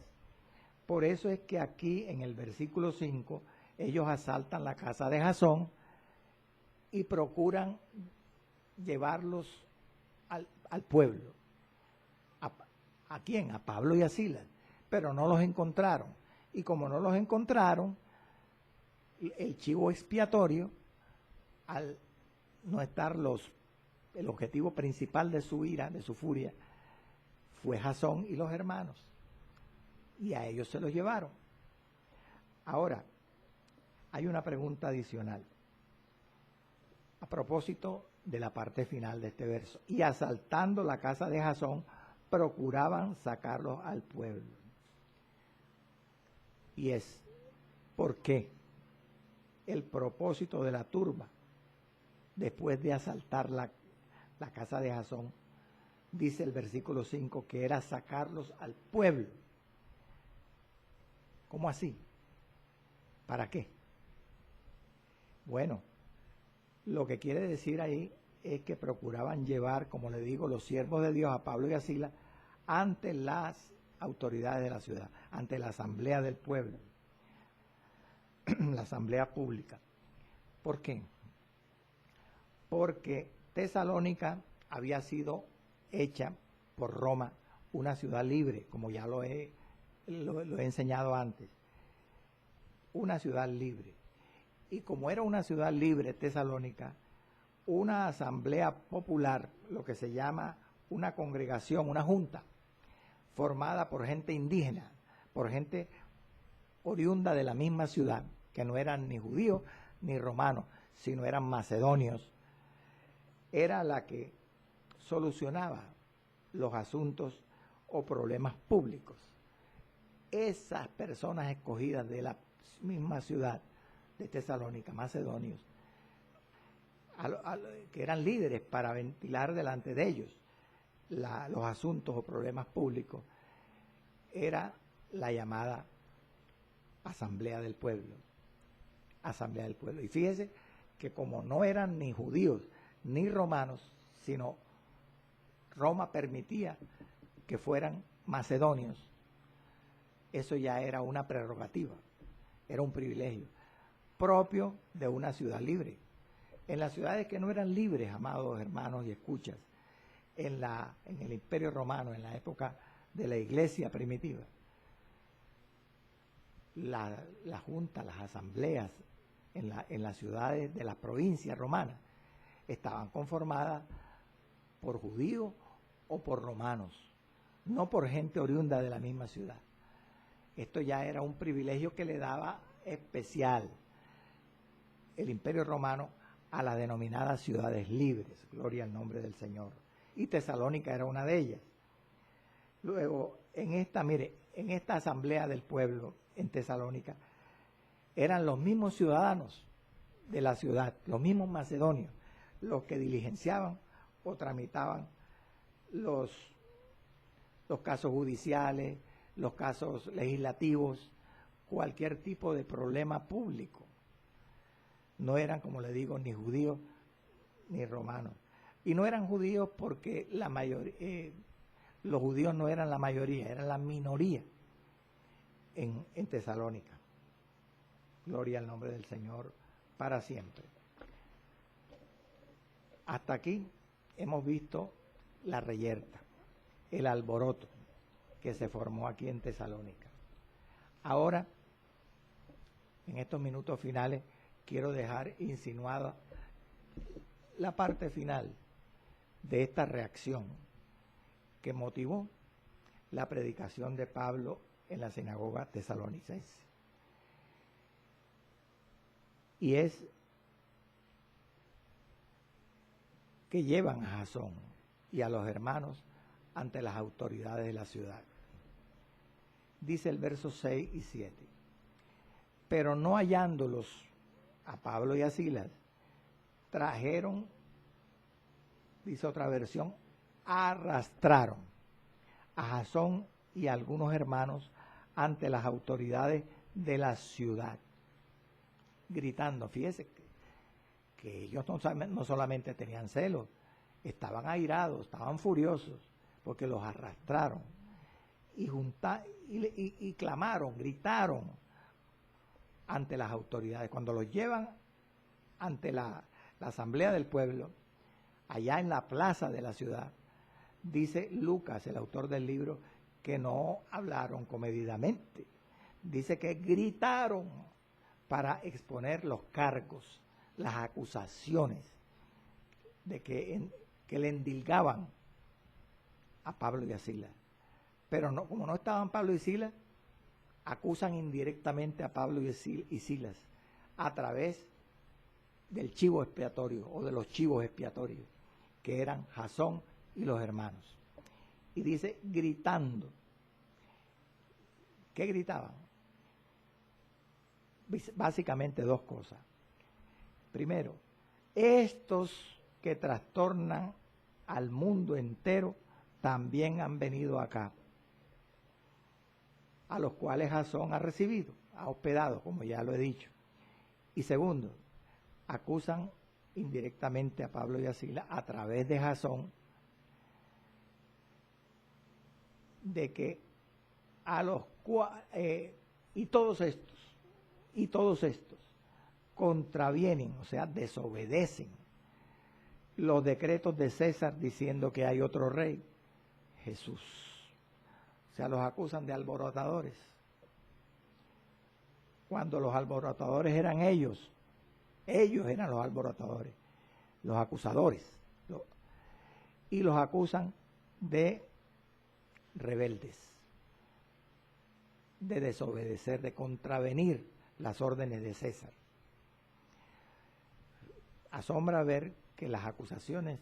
Por eso es que aquí en el versículo 5 ellos asaltan la casa de Jasón y procuran llevarlos al pueblo. ¿A quién? A Pablo y a Silas. Pero no los encontraron. Y como no los encontraron, el chivo expiatorio, al no estar el objetivo principal de su ira, de su furia, fue Jasón y los hermanos. Y a ellos se los llevaron. Ahora, hay una pregunta adicional. A propósito de la parte final de este verso. Y asaltando la casa de Jasón, procuraban sacarlos al pueblo. Y es, ¿por qué? El propósito de la turba, después de asaltar la casa de Jasón, dice el versículo 5, que era sacarlos al pueblo. ¿Cómo así? ¿Para qué? Bueno, Lo que quiere decir ahí es que procuraban llevar, como le digo, los siervos de Dios a Pablo y a Silas ante las autoridades de la ciudad, ante la asamblea del pueblo, la asamblea pública. ¿Por qué? Porque Tesalónica había sido hecha por Roma una ciudad libre, como ya lo he enseñado antes, una ciudad libre. Y como era una ciudad libre Tesalónica, una asamblea popular, lo que se llama una congregación, una junta, formada por gente indígena, por gente oriunda de la misma ciudad, que no eran ni judíos ni romanos, sino eran macedonios, era la que solucionaba los asuntos o problemas públicos. Esas personas escogidas de la misma ciudad de Tesalónica, macedonios, que eran líderes para ventilar delante de ellos los asuntos o problemas públicos, era la llamada Asamblea del Pueblo. Asamblea del Pueblo. Y fíjese que como no eran ni judíos ni romanos, sino Roma permitía que fueran macedonios, eso ya era una prerrogativa, era un privilegio propio de una ciudad libre. En las ciudades que no eran libres, amados hermanos y escuchas, en el Imperio Romano, en la época de la Iglesia primitiva, la junta, las asambleas en las ciudades de las provincias romanas estaban conformadas por judíos o por romanos, no por gente oriunda de la misma ciudad. Esto ya era un privilegio que le daba especial el Imperio Romano a las denominadas ciudades libres, gloria al nombre del Señor. Y Tesalónica era una de ellas. Luego, en esta asamblea del pueblo en Tesalónica, eran los mismos ciudadanos de la ciudad, los mismos macedonios, los que diligenciaban o tramitaban los casos judiciales, los casos legislativos, cualquier tipo de problema público. No eran, como le digo, ni judíos ni romanos. Y no eran judíos porque los judíos no eran la mayoría, eran la minoría en Tesalónica. Gloria al nombre del Señor para siempre. Hasta aquí hemos visto la reyerta, el alboroto que se formó aquí en Tesalónica. Ahora, en estos minutos finales, quiero dejar insinuada la parte final de esta reacción que motivó la predicación de Pablo en la sinagoga tesalonicense. Y es que llevan a Jasón y a los hermanos ante las autoridades de la ciudad. Dice el verso 6 y 7. Pero no hallándolos a Pablo y a Silas, trajeron, dice otra versión, arrastraron a Jasón y a algunos hermanos ante las autoridades de la ciudad, gritando. Fíjese que ellos no solamente tenían celos, estaban airados, estaban furiosos, porque los arrastraron y clamaron, gritaron ante las autoridades. Cuando los llevan ante la asamblea del pueblo, allá en la plaza de la ciudad, dice Lucas, el autor del libro, que no hablaron comedidamente. Dice que gritaron para exponer los cargos, las acusaciones de que le endilgaban a Pablo y a Silas. Pero no, como no estaban Pablo y Silas, acusan indirectamente a Pablo y Silas a través del chivo expiatorio o de los chivos expiatorios, que eran Jasón y los hermanos. Y dice gritando. ¿Qué gritaban? Básicamente dos cosas. Primero, estos que trastornan al mundo entero también han venido acá, a los cuales Jasón ha recibido, ha hospedado, como ya lo he dicho. Y segundo, acusan indirectamente a Pablo y a Silas a través de Jasón, de que y todos estos contravienen, o sea, desobedecen los decretos de César diciendo que hay otro rey, Jesús. O sea, los acusan de alborotadores. Cuando los alborotadores eran ellos eran los alborotadores, los acusadores, y los acusan de rebeldes, de desobedecer, de contravenir las órdenes de César. Asombra ver que las acusaciones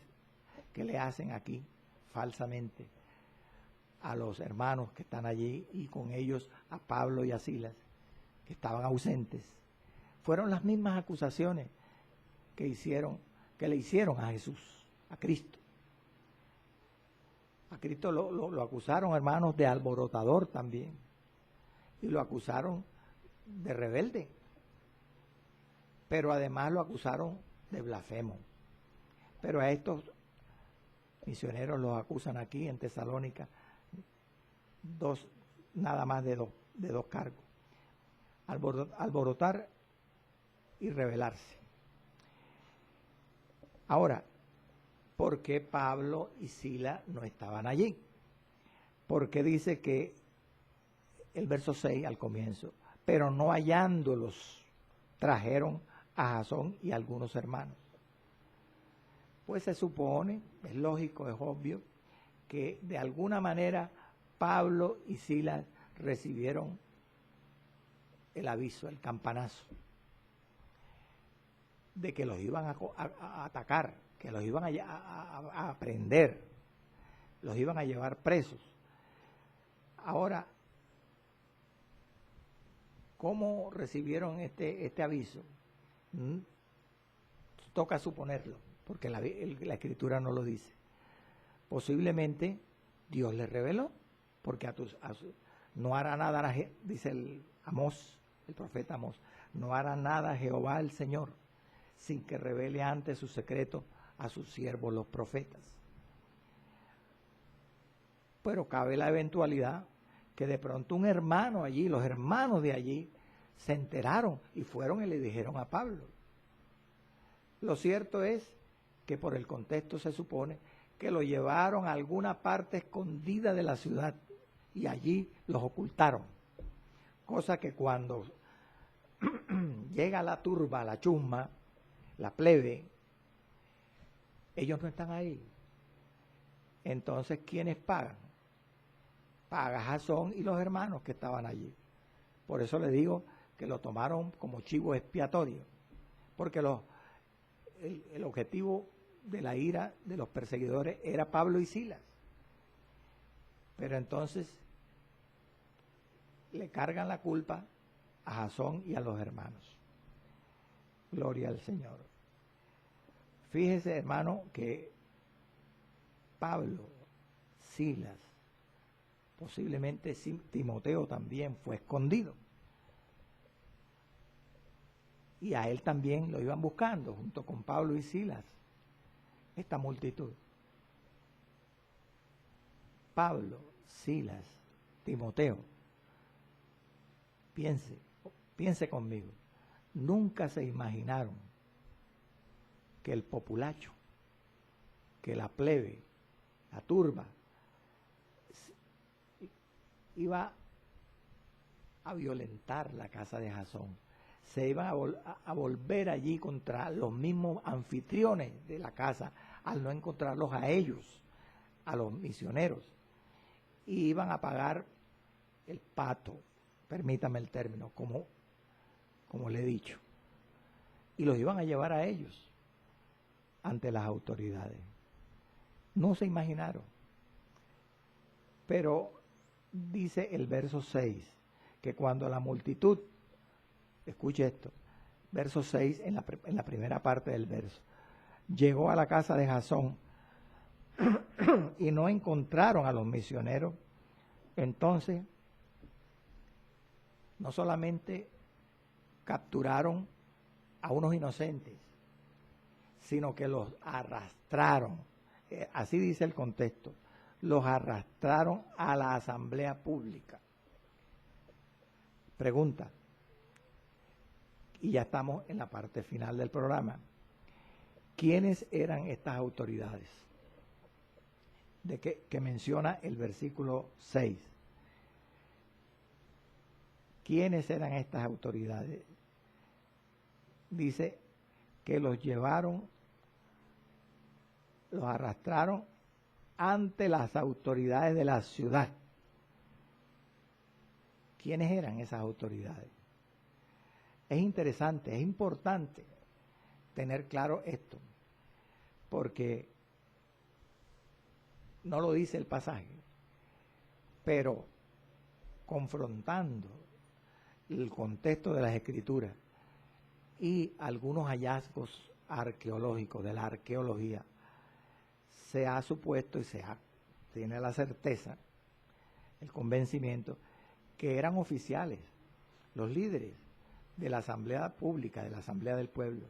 que le hacen aquí falsamente a los hermanos que están allí y con ellos a Pablo y a Silas, que estaban ausentes, fueron las mismas acusaciones que le hicieron a Jesús, a Cristo. A Cristo lo acusaron, hermanos, de alborotador también, y lo acusaron de rebelde, pero además lo acusaron de blasfemo. Pero a estos misioneros los acusan aquí en Tesalónica nada más de dos cargos: alborotar y rebelarse. Ahora, ¿por qué Pablo y Silas no estaban allí? Porque dice que el verso 6 al comienzo, pero no hallándolos, trajeron a Jasón y a algunos hermanos. Pues se supone, es lógico, es obvio, que de alguna manera Pablo y Silas recibieron el aviso, el campanazo, de que los iban a atacar, que los iban a prender, los iban a llevar presos. Ahora, ¿cómo recibieron este aviso? Toca suponerlo, porque la Escritura no lo dice. Posiblemente Dios les reveló, porque no hará nada, dice el profeta Amós, no hará nada Jehová el Señor sin que revele antes su secreto a sus siervos los profetas. Pero cabe la eventualidad que de pronto un hermano allí, los hermanos de allí, se enteraron y fueron y le dijeron a Pablo. Lo cierto es que por el contexto se supone que lo llevaron a alguna parte escondida de la ciudad y allí los ocultaron. Cosa que cuando llega la turba, la chusma, la plebe, ellos no están ahí. Entonces, ¿quiénes pagan? Paga Jasón y los hermanos que estaban allí. Por eso le digo que lo tomaron como chivo expiatorio, porque el objetivo de la ira de los perseguidores era Pablo y Silas. Pero entonces le cargan la culpa a Jasón y a los hermanos. Gloria al Señor. Fíjese, hermano, que Pablo, Silas, posiblemente Timoteo también fue escondido. Y a él también lo iban buscando, junto con Pablo y Silas, esta multitud. Pablo, Silas, Timoteo, piense conmigo, nunca se imaginaron que el populacho, que la plebe, la turba, iba a violentar la casa de Jasón. Se iban a volver allí contra los mismos anfitriones de la casa, al no encontrarlos a ellos, a los misioneros. Y iban a pagar el pato, permítame el término, como le he dicho. Y los iban a llevar a ellos ante las autoridades. No se imaginaron. Pero dice el verso 6, que cuando la multitud, escuche esto, verso 6 en la primera parte del verso, llegó a la casa de Jasón y no encontraron a los misioneros, entonces no solamente capturaron a unos inocentes, sino que los arrastraron, así dice el contexto, los arrastraron a la asamblea pública. Pregunta, y ya estamos en la parte final del programa, ¿quiénes eran estas autoridades de que menciona el versículo 6? ¿Quiénes eran estas autoridades? Dice que los llevaron, los arrastraron ante las autoridades de la ciudad. ¿Quiénes eran esas autoridades? Es interesante, es importante tener claro esto, porque no lo dice el pasaje, pero confrontando el contexto de las Escrituras y algunos hallazgos arqueológicos de la arqueología, se ha supuesto y tiene la certeza, el convencimiento, que eran oficiales, los líderes de la asamblea pública, de la asamblea del pueblo,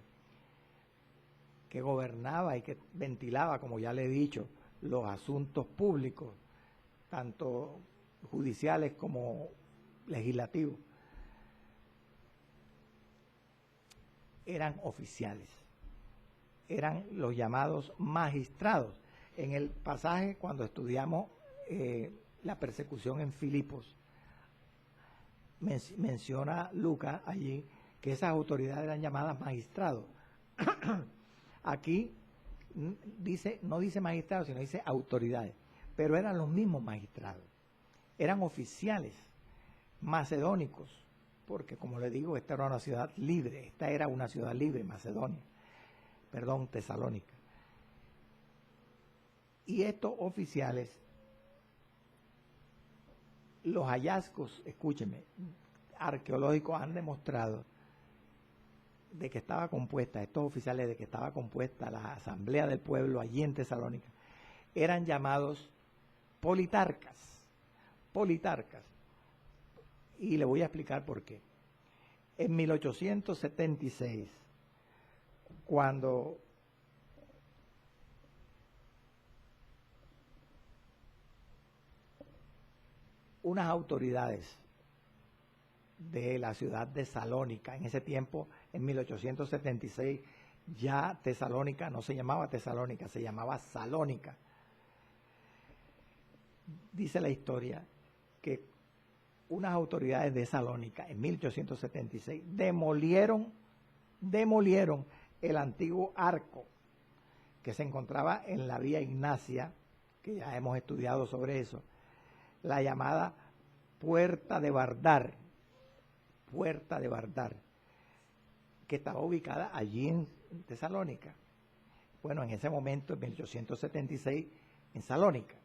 que gobernaba y que ventilaba, como ya le he dicho, los asuntos públicos, tanto judiciales como legislativos. Eran oficiales, eran los llamados magistrados. En el pasaje, cuando estudiamos la persecución en Filipos, menciona Lucas allí que esas autoridades eran llamadas magistrados. Aquí no dice magistrados, sino dice autoridades, pero eran los mismos magistrados, eran oficiales macedónicos, porque como le digo, esta era una ciudad libre, Macedonia, Tesalónica. Y estos oficiales, los hallazgos, escúcheme, arqueológicos han demostrado de que estaba compuesta, estos oficiales, de que estaba compuesta la asamblea del pueblo allí en Tesalónica, eran llamados politarcas. Y le voy a explicar por qué. En 1876, cuando unas autoridades de la ciudad de Salónica, en ese tiempo, en 1876, ya Tesalónica no se llamaba Tesalónica, se llamaba Salónica. Dice la historia que unas autoridades de Salónica en 1876 demolieron el antiguo arco que se encontraba en la vía Ignacia, que ya hemos estudiado sobre eso, la llamada Puerta de Vardar, que estaba ubicada allí en Tesalónica. Bueno, en ese momento, en 1876, en Salónica.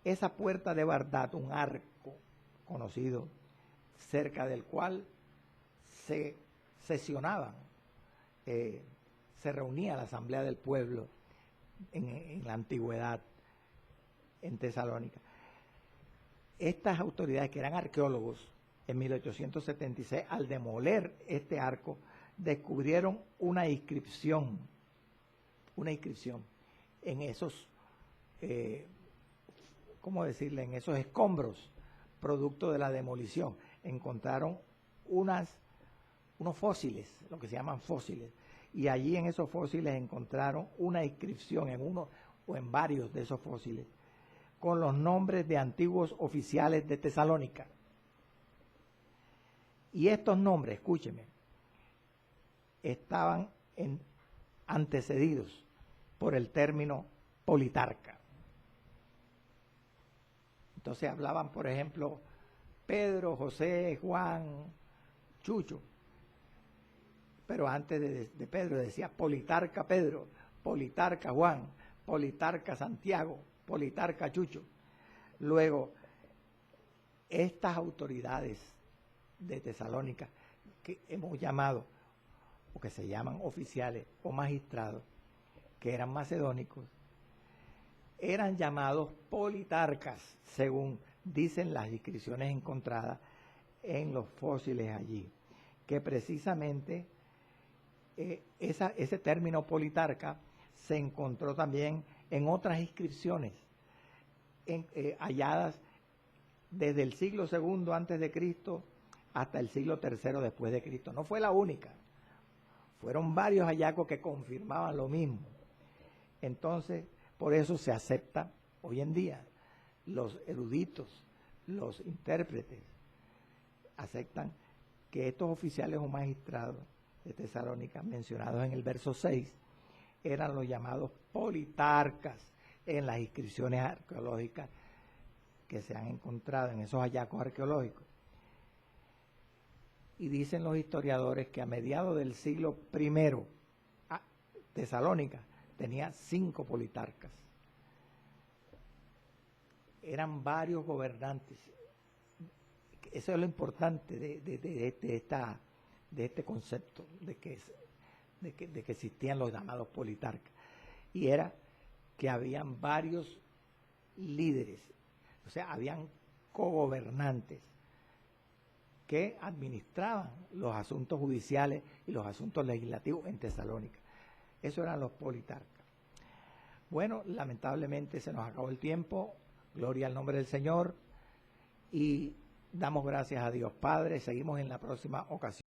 Esa Puerta de Vardar, un arco conocido, cerca del cual se sesionaban, se reunía la Asamblea del Pueblo en la antigüedad en Tesalónica. Estas autoridades, que eran arqueólogos, en 1876, al demoler este arco, descubrieron una inscripción en esos, ¿cómo decirle?, en esos escombros, producto de la demolición. Encontraron unos fósiles, lo que se llaman fósiles, y allí en esos fósiles encontraron una inscripción en uno o en varios de esos fósiles, con los nombres de antiguos oficiales de Tesalónica. Y estos nombres, escúcheme, estaban antecedidos por el término politarca. Entonces hablaban, por ejemplo, Pedro, José, Juan, Chucho. Pero antes de Pedro decía Politarca Pedro, Politarca Juan, Politarca Santiago, Politarca Chucho. Luego, estas autoridades de Tesalónica, que hemos llamado, o que se llaman oficiales o magistrados, que eran macedónicos, eran llamados politarcas, según dicen las inscripciones encontradas en los fósiles allí, que precisamente ese término politarca se encontró también en otras inscripciones halladas desde el siglo II antes de Cristo hasta el siglo III después de Cristo. No fue la única, fueron varios hallazgos que confirmaban lo mismo. Entonces, por eso se acepta hoy en día. Los eruditos, los intérpretes, aceptan que estos oficiales o magistrados de Tesalónica, mencionados en el verso 6, eran los llamados politarcas en las inscripciones arqueológicas que se han encontrado en esos hallazgos arqueológicos. Y dicen los historiadores que a mediados del siglo I, Tesalónica tenía 5 politarcas. Eran varios gobernantes. Eso es lo importante de este concepto, de que existían los llamados politarcas. Y era que habían varios líderes, o sea, habían cogobernantes que administraban los asuntos judiciales y los asuntos legislativos en Tesalónica. Esos eran los politarcas. Bueno, lamentablemente se nos acabó el tiempo. Gloria al nombre del Señor. Y damos gracias a Dios Padre. Seguimos en la próxima ocasión.